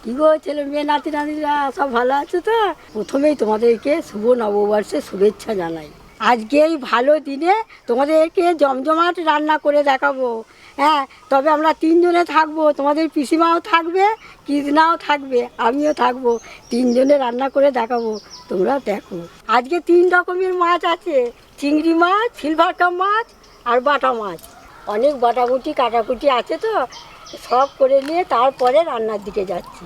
কি গো ছেলে মেয়ে নাতি নাতিরা সব ভালো আছে তো? প্রথমেই তোমাদেরকে শুভ নববর্ষের শুভেচ্ছা জানাই। আজকে এই ভালো দিনে তোমাদেরকে জমজমাট রান্না করে দেখাবো। হ্যাঁ, তবে আমরা তিনজনে থাকবো, তোমাদের পিসিমাও থাকবে, কৃষ্ণাও থাকবে, আমিও থাকবো। তিনজনে রান্না করে দেখাবো, তোমরা দেখো। আজকে 3 রকমের মাছ আছে, চিংড়ি মাছ, সিলভার কাপ মাছ আর বাটা মাছ। অনেক বাটাকুটি কাটাকুটি আছে তো, সব করে নিয়ে তারপরে রান্নার দিকে যাচ্ছি।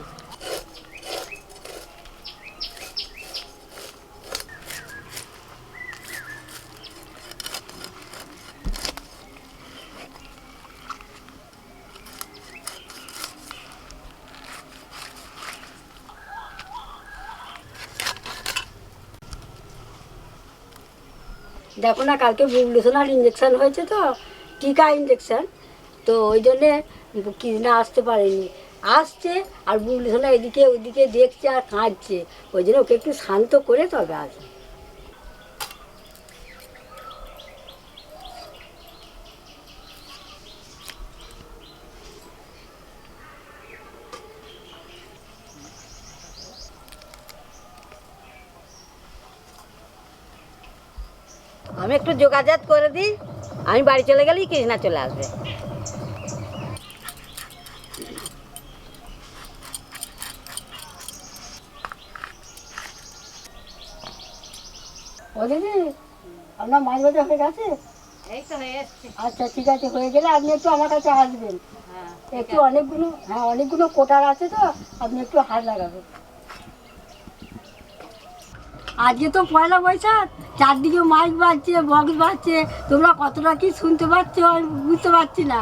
দেখো না, কালকে বুবলুসোনার ইঞ্জেকশান হয়েছে তো, টিকা ইঞ্জেকশান, তো ওই জন্যে কৃষ্ণা আসতে পারেনি। আসছে আর বুবলুসোনা এদিকে ওইদিকে দেখছে আর কাঁদছে, ওই জন্য ওকে একটু শান্ত করে তবে আসবে। আমি একটু যোগাযোগ করে দিই, আমি বাড়ি চলে গেলেই কৃষ্ণা চলে আসবে। ও দিদি, আপনার মাছ ভাজা হয়ে গেছে? এই তো হয়ে এসছে। আচ্ছা ঠিক আছে, হয়ে গেলে আপনি একটু আমার কাছে আসবেন। হ্যাঁ, একটু অনেকগুলো কোটার আছে তো, আপনি একটু হাত লাগাবেন। আজকে তো পয়লা বৈশাখ, চারদিকে মাইক বাজছে, বক্স বাজছে, তোমরা কতটা কি শুনতে পাচ্ছ আমি বুঝতে পারছি না।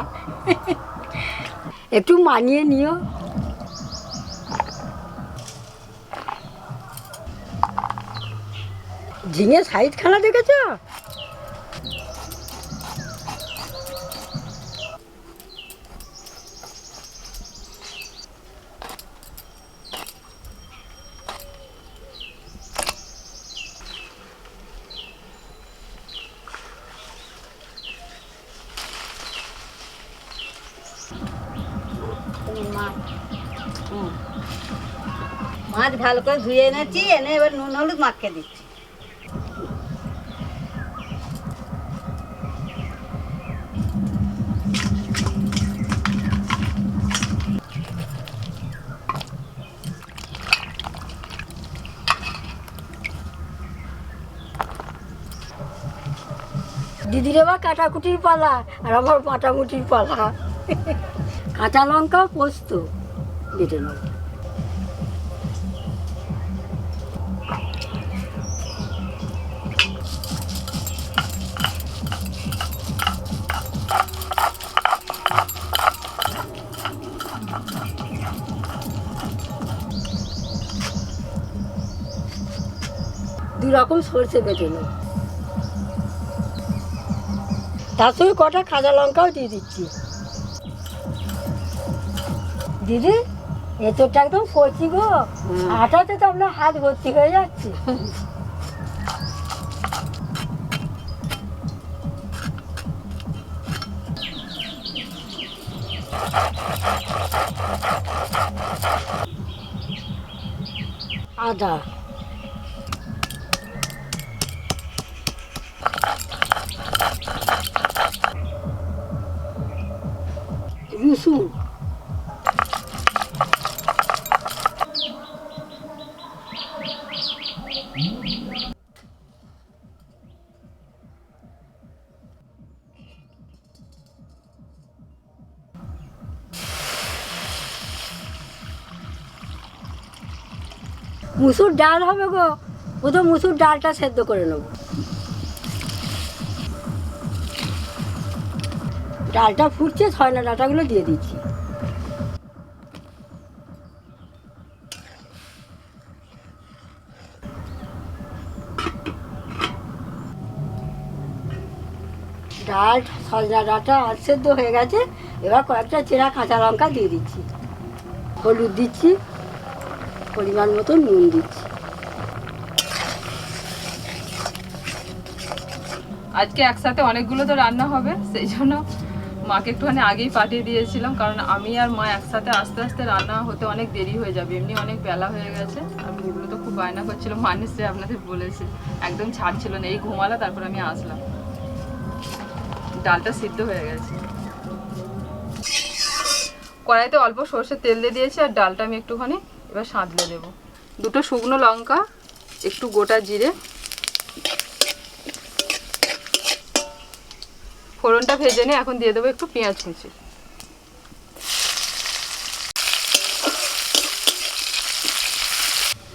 একটু মানিয়ে নিও। ঝিঙে সাইডখানা দেখেছ? মাছ ভালো করে ধুয়ে এনেছি, এনে এবার নুন হলুদ মাখিয়ে দিচ্ছি। দিদির আবার কাটাকুটির পালা আর আমার মাটামুটির পালা। কাঁচা লঙ্কা পোস্ত বেটে নেব। দুই রকম সরষে বেটে নেব, তার সঙ্গে কটা কাঁচা লঙ্কাও দিয়ে দিচ্ছি। দিদি, এঁচোড়টা একদম কচি গো, আটাতে তো আপনার হাত ভর্তি হয়ে যাচ্ছে। আদা, রসুন, মুসুর ডাল হবে গো, প্রথম মুসুর ডালটা সেদ্ধ করে নেব। ডালটা ফুটছে, ছয়না ডাঁটাগুলো দিয়ে দিচ্ছি। ডাল সজনা ডাঁটা আর সেদ্ধ হয়ে গেছে, এবার কয়েকটা চেরা কাঁচা লঙ্কা দিয়ে দিচ্ছি, হলুদ দিচ্ছি, পরিমাণ মতো নুন দিচ্ছি। আজকে একসাথে অনেকগুলো তো রান্না হবে, সেই জন্য মাকে একটুখানি আগেই পাঠিয়ে দিয়েছিলাম, কারণ আমি আর মা একসাথে আস্তে আস্তে রান্না হতে অনেক দেরি হয়ে যাবে, এমনি অনেক বেলা হয়ে গেছে। আর বুবলু তো খুব বায়না করছিল, মানুষ যে আপনাদের বলেছে একদম ছাড়ছিল না, এই ঘুমালা তারপর আমি আসলাম। ডালটা সিদ্ধ হয়ে গেছে। কড়াইতে অল্প সর্ষের তেল দিয়ে দিয়েছি, আর ডালটা আমি একটুখানি এবার সাঁতলে দেবো। 2টো শুকনো লঙ্কা, একটু গোটা জিরে, ফোড়নটা ভেজে নিয়ে এখন দিয়ে দেবো একটু পেঁয়াজ কুচি।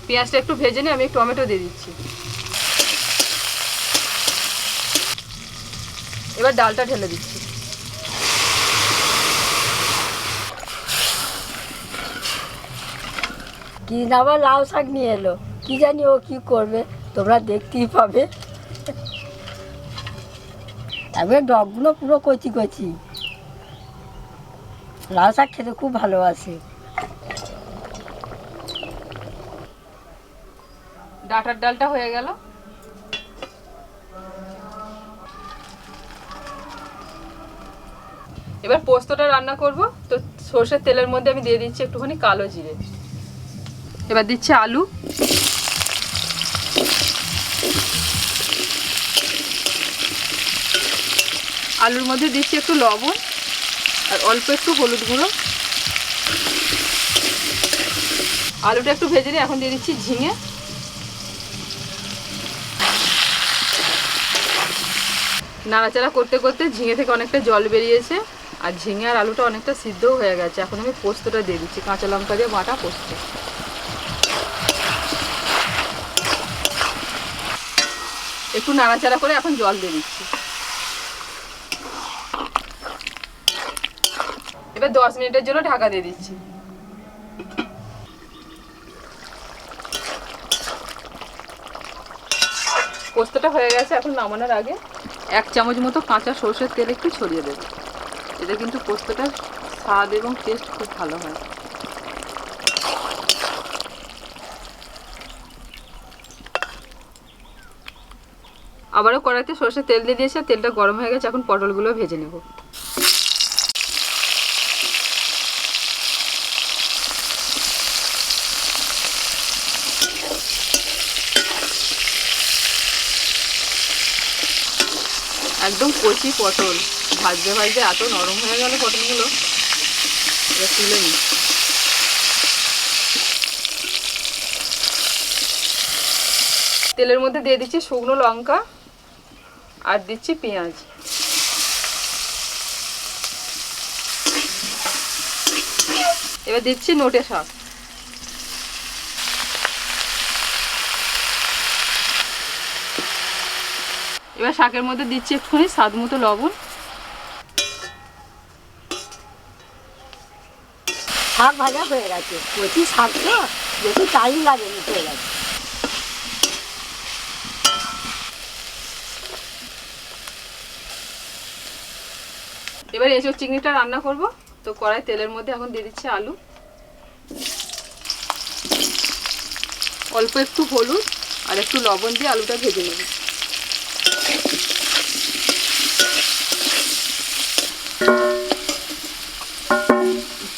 পেঁয়াজটা একটু ভেজে নিয়ে আমি টমেটো দিয়ে দিচ্ছি। এবার ডালটা ঢেলে দিচ্ছি। কি না আবার লাউ শাক নিয়ে এলো, কি জানি ও কি করবে, তোমরা দেখতেই পাবে। তবে ডগগুলো পুরো কচি কচি। লাউ শাক খেতে খুব ভালোবাসে। ডাঁটার ডালটা হয়ে গেল। এবার পোস্তটা রান্না করব, তো সর্ষের তেলের মধ্যে আমি দিয়ে দিচ্ছি একটুখানি কালো জিরে। এবার দিচ্ছি আলু, আলুর মধ্যে দিচ্ছি একটু লবণ আর অল্প একটু হলুদ গুঁড়ো। আলুটা একটু ভেজে নিয়ে এখন দিয়ে দিচ্ছি ঝিঙে। নাড়াচাড়া করতে করতে ঝিঙে থেকে অনেকটা জল বেরিয়েছে, আর ঝিঙে আর আলুটা অনেকটা সিদ্ধও হয়ে গেছে। এখন আমি পোস্তটা দিয়ে দিচ্ছি, কাঁচা লঙ্কা দিয়ে বাটা পোস্ত। একটু নাড়াচাড়া করে এখন জল দিয়ে দিচ্ছি। এবার 10 মিনিটের জন্য ঢাকা দিয়ে দিচ্ছি। পোস্তটা হয়ে গেছে, এখন নামানোর আগে 1 চামচ মতো কাঁচা সর্ষের তেল একটু ছড়িয়ে দেবো। এতে কিন্তু পোস্তটার স্বাদ এবং টেস্ট খুব ভালো হয়। আবারও কড়াইতে সর্ষের তেল দিয়ে দিয়েছি, তেলটা গরম হয়ে গেছে, এখন পটলগুলো ভেজে নেব। একদম কচি পটল, ভাজতে ভাজতে এত নরম হয়ে গেল পটলগুলো। এবার তুলে নিই। তেলের মধ্যে দিয়ে দিচ্ছি শুকনো লঙ্কা আর দিচ্ছি পেঁয়াজ। এবার দিচ্ছি নোটে শাক। এবার শাকের মধ্যে দিচ্ছি একটুখানি স্বাদ মতো লবণ। শাক ভাজা হয়ে গেছে, কচি শাক তো বেশি টাইম লাগে, হয়ে গেছে। এবার এঁচোড় চিংড়িটা রান্না করব, তো কড়াই তেলের মধ্যে এখন দিয়ে দিচ্ছি আলু, অল্প একটু হলুদ আর একটু লবণ দিয়ে আলুটা ভেজে নেব।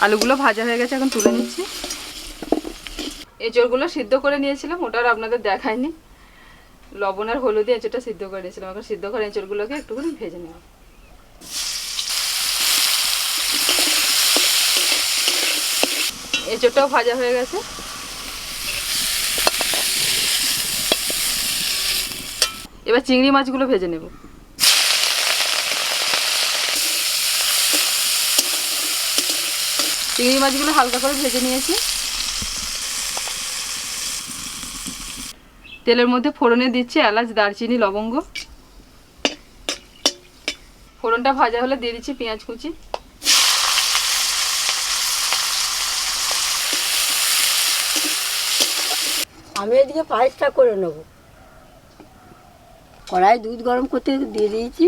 আলুগুলো ভাজা হয়ে গেছে, এখন তুলে নিচ্ছি। এঁচোড়গুলো সিদ্ধ করে নিয়েছিলাম, ওটা আর আপনাদের দেখায়নি। লবণ আর হলুদে এঁচোড়টা সিদ্ধ করে নিয়েছিলাম। এখন সিদ্ধ করে এঁচোড়গুলোকে একটুখানি ভেজে নেব। এঁচোড়টাও ভাজা হয়ে গেছে। এবার চিংড়ি মাছগুলো ভেজে নেব। চিংড়ি মাছগুলো হালকা করে ভেজে নিয়েছি। তেলের মধ্যে ফোড়নে দিচ্ছি এলাচ, দারচিনি, লবঙ্গ। ফোড়নটা ভাজা হলে দিয়ে দিচ্ছি পেঁয়াজ কুচি। আমি এদিকে পায়েসটা করে নেব। কড়াই দুধ গরম করতে দিয়ে দিয়েছি।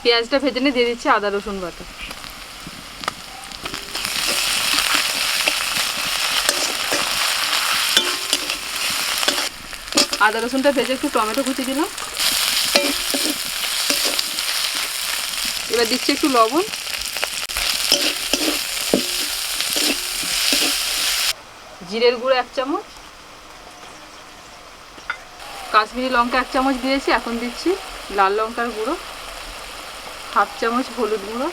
পেঁয়াজটা ভেজে নিয়ে দিয়ে দিচ্ছি আদা রসুন বাটা। আদা রসুনটা ভেজে একটু টমেটো কুচি দিলাম। এবার দিচ্ছি একটু লবণ, জিরের গুঁড়ো 1 চামচ, কাশ্মীরি লঙ্কা 1 চামচ দিয়েছি। এখন দিচ্ছি লাল লঙ্কার গুঁড়ো, 1/2 চামচ হলুদ গুঁড়ো,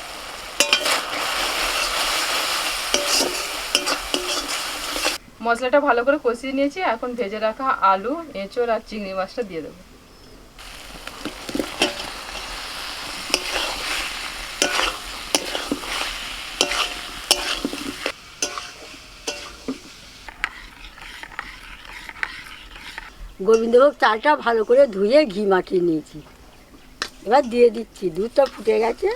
মশলাটা ভালো করে কষিয়ে নিয়েছি। এখন ভেজে রাখা আলু, এঁচোড় আর চিংড়ি মাছটা দিয়ে দেবো। গোবিন্দভোগ চালটা ভালো করে ধুয়ে ঘি মাখিয়ে নিয়েছি, এবার দিয়ে দিচ্ছি। দুধটা ফুটে গেছে,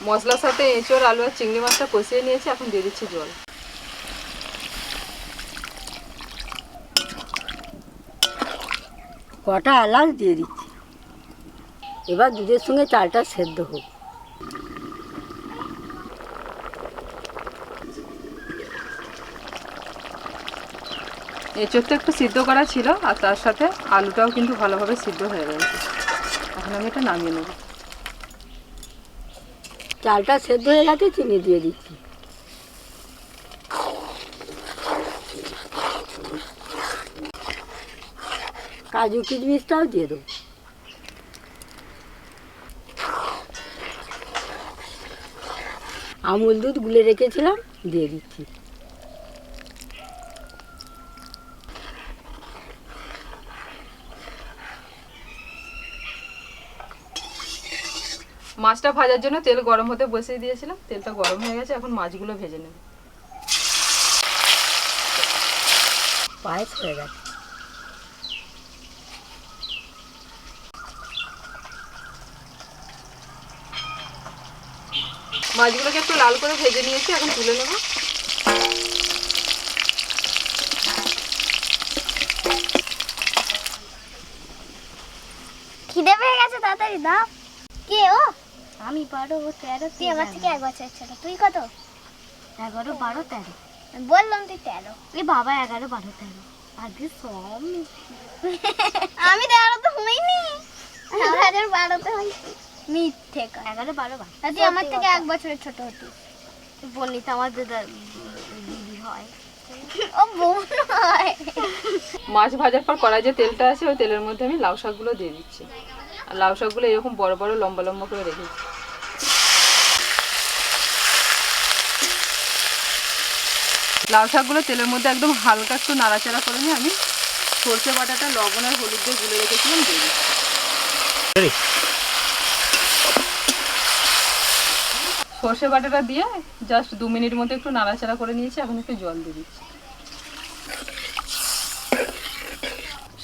মশলার সাথে এঁচোড়, আলু আর চিংড়ি মাছটা কষিয়ে নিয়েছি। এখন দিয়ে দিচ্ছি জল। কটা এলাচ দিয়ে দিচ্ছি। এবার দুধের সঙ্গে চালটা সেদ্ধ হোক। এঁচোড়টা একটু সিদ্ধ করা ছিল আর তার সাথে আলুটাও কিন্তু ভালোভাবে সিদ্ধ হয়ে গেছে। এখন আমি এটা নামিয়ে নেব। চালটা সেদ্ধ হয়ে গেছে, চিনি দিয়ে দিচ্ছি। কাজু কিশমিশটাও দিয়ে দেবো। আমুল দুধ গুলে রেখেছিলাম, দিয়ে দিচ্ছি। মাছটা ভাজার জন্য তেল গরম হতে বসিয়ে দিয়েছিলাম, তেলটা গরম হয়ে গেছে। এখন মাছগুলো ভেজে নেব। পায়েস হয়ে গেছে। মাছগুলোকে একটু লাল করে ভেজে নিয়েছি, এখন তুলে নেব। খিদে পেয়ে গেছে, তাড়াতাড়ি দাও। কে ও? আমি 12 ও 13। তুই আমার থেকে 1 বছর ছোট। তুই কত? 11 12 13। বললাম তুই 13। এ বাবা 11 12 13। আগে সব আমি 13 তো হইনি। 2012 তে হইছি। মিথ্যে 11 12 12। তুই আমার থেকে 1 বছরের ছোট হতি। বললি তো আমার দিদি হয়। ও বোন হয়। মাছ ভাজার পর কড়াই যে তেলটা আছে ওই তেলের মধ্যে আমি লাউ শাকগুলো দিয়ে দিচ্ছি। আর লাউ শাকগুলো এরকম বড় বড় লম্বা লম্বা করে রেখেছি। লাউ শাকগুলো তেলের মধ্যে একদম হালকা একটু নাড়াচাড়া করে নিয়ে আমি সরষে বাটাটা লবণ আর হলুদ দিয়ে গুলে রেখেছিলাম দিয়ে দিচ্ছি। সরষে বাটাটা দিয়ে জাস্ট 2 মিনিট মতো একটু নাড়াচাড়া করে নিয়েছি। এখন একটু জল দিয়ে দিচ্ছি।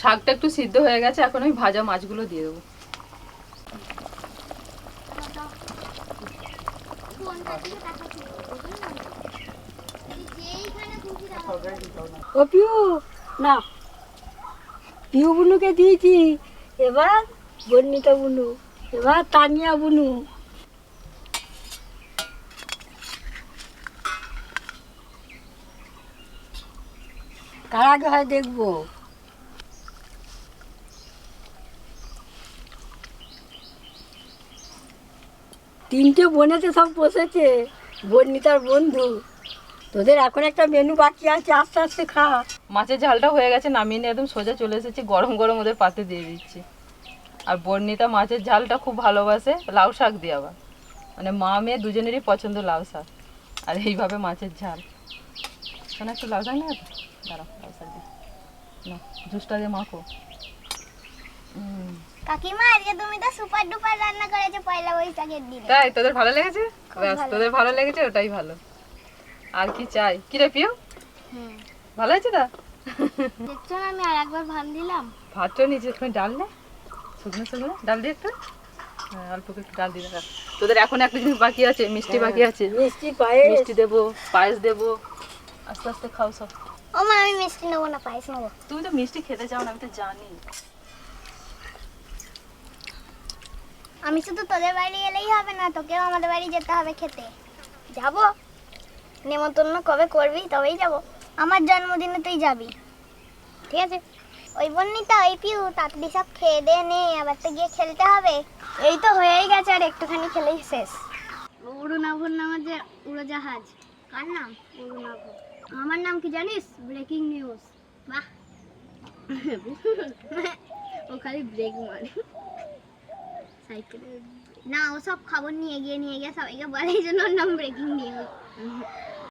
শাকটা একটু সিদ্ধ হয়ে গেছে, এখন আমি ভাজা মাছগুলো দিয়ে দেবো। ও পিউ, না পিউ বুনুকে দিয়েছি, এবার বর্ণিতা বুনু, এবার তানিয়া বুনু। কার আগে হয় দেখবো। তিনটে বোনেতে সব বসেছে, বর্ণিতার বন্ধু। তোদের এখন একটা মেনু বাকি আছে, আস্তে আস্তে খা। মাছের ঝালটা হয়ে গেছে, নামিয়ে নিয়ে একদম সোজা চলে এসেছি, গরম গরম ওদের পাতে দিয়ে দিচ্ছি। আর বর্ণিতা মাছের ঝালটা খুব ভালোবাসে, লাউ শাক দিয়ে আবার, মানে মা মেয়ে দুজনেরই পছন্দ লাউ শাক। আর এইভাবে মাছের ঝাল। শোনো একটু লাউ শাক না, দাঁড়াও লাউ শাক দিই না, জুসটা দিয়ে মাখো। কাকিমা আজকে তুমি তো সুপার ডুপার রান্না করেছো পয়লা বৈশাখের দিনে। তাই তোদের ভালো লেগেছে? ব্যাস, তোদের ভালো লেগেছে, ওটাই ভালো। আর কি চাই? কি রে পিও, ভালো হয়েছে? তা দেখছো না আমি আর একবার ভাত দিলাম। ভাতটা নিচে একটু ডাল নে, শুকনো শুকনো ডাল দিয়ে একটু, হ্যাঁ অল্প একটু ডাল দিয়ে রাখ। তোদের এখন একটা জিনিস বাকি আছে, মিষ্টি বাকি আছে। মিষ্টি পায়েস, মিষ্টি দেবো, পায়েস দেবো, আস্তে আস্তে খাও সব। ও মা আমি মিষ্টি নেবো না, পায়েস নেবো। তুমি তো মিষ্টি খেতে চাও না, আমি তো জানি। আমি শুধু তোদের বাড়ি এলেই হবে না, তোকেও আমাদের বাড়ি যেতে হবে খেতে। যাবো, নেমন্তন্ন কবে করবি তবেই যাব। আমার জন্মদিনে তুই যাবি। ঠিক আছে। ওই বন্নিতা, ওই পিউ, তাড়াতাড়ি সব খেয়ে দে নে, আবার তো গিয়ে খেলতে হবে। এই তো হয়েই গেছে, আর একটুখানি খেলেই শেষ। অরুণাভর নাম যে উড়োজাহাজ, কার নাম? অরুণাভ। আমার নাম কি জানিস? Breaking news. বাহ। ও খালি ব্রেক মারে সাইকেলে। না, ও সব খবর নিয়ে গিয়ে সবাইকে বলে, এই জন্য ওর নাম ব্রেকিং নিউজ।